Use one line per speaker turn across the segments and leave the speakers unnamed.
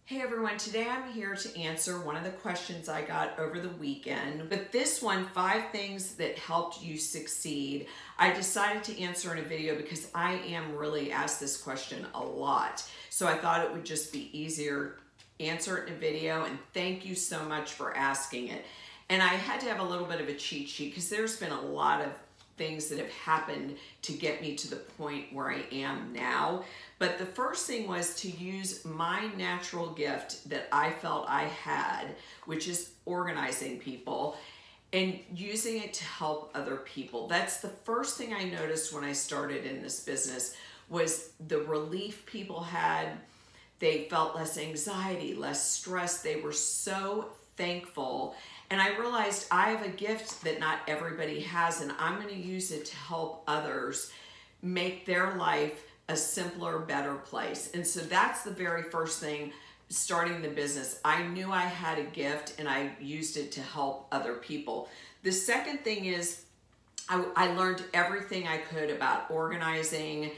Hey everyone, today I'm here to answer one of the questions I got over the weekend. But this one, 5 things that helped you succeed, I decided to answer in a video because I am really asked this question a lot. So I thought it would just be easier to answer it in a video, and thank you so much for asking it. And I had to have a little bit of a cheat sheet because there's been a lot of things that have happened to get me to the point where I am now. But the first thing was to use my natural gift that I felt I had, which is organizing people and using it to help other people. That's the first thing I noticed when I started in this business was the relief people had. They felt less anxiety, less stress. They were so thankful. And I realized I have a gift that not everybody has, and I'm going to use it to help others make their life a simpler, better place. And so that's the very first thing, starting the business. I knew I had a gift and I used it to help other people. The second thing is I learned everything I could about organizing,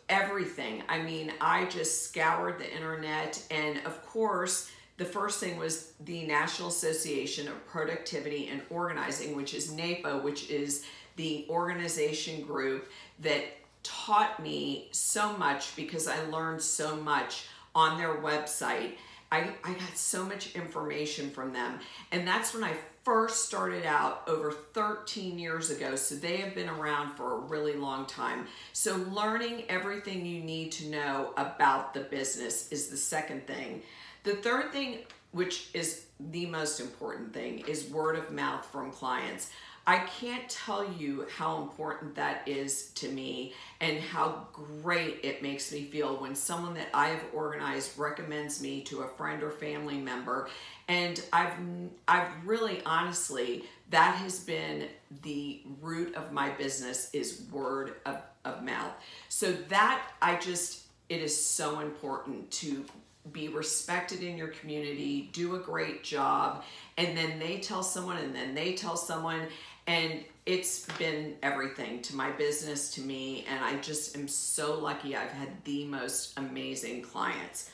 everything. I mean, I just scoured the internet, and of course, the first thing was the National Association of Productivity and Organizing, which is NAPO, which is the organization group that taught me so much because I learned so much on their website. I got so much information from them. And that's when I first started out over 13 years ago. So they have been around for a really long time. So learning everything you need to know about the business is the second thing. The third thing, which is the most important thing, is word of mouth from clients. I can't tell you how important that is to me and how great it makes me feel when someone that I have organized recommends me to a friend or family member. And I've really, honestly, that has been the root of my business, is word of mouth. So that it is so important to be respected in your community, do a great job, and then they tell someone, and then they tell someone, and it's been everything to my business, to me, and I just am so lucky. I've had the most amazing clients.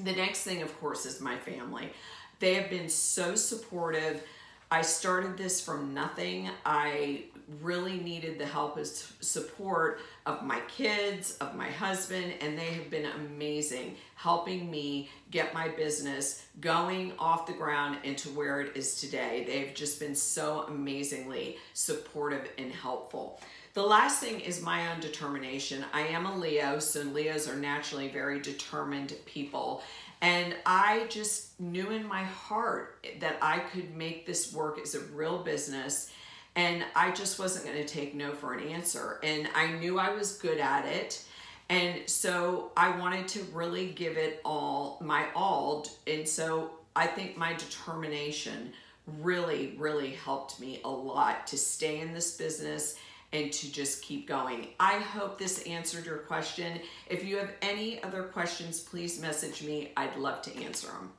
The next thing, of course, is my family. They have been so supportive. I started this from nothing. I really needed the help and support of my kids, of my husband, and they have been amazing, helping me get my business going off the ground into where it is today. They've just been so amazingly supportive and helpful. The last thing is my own determination. I am a Leo, so Leos are naturally very determined people. And I just knew in my heart that I could make this work as a real business, and I just wasn't going to take no for an answer. And I knew I was good at it, and so I wanted to really give it my all. And so I think my determination really, really helped me a lot to stay in this business and to just keep going. I hope this answered your question. If you have any other questions, please message me. I'd love to answer them.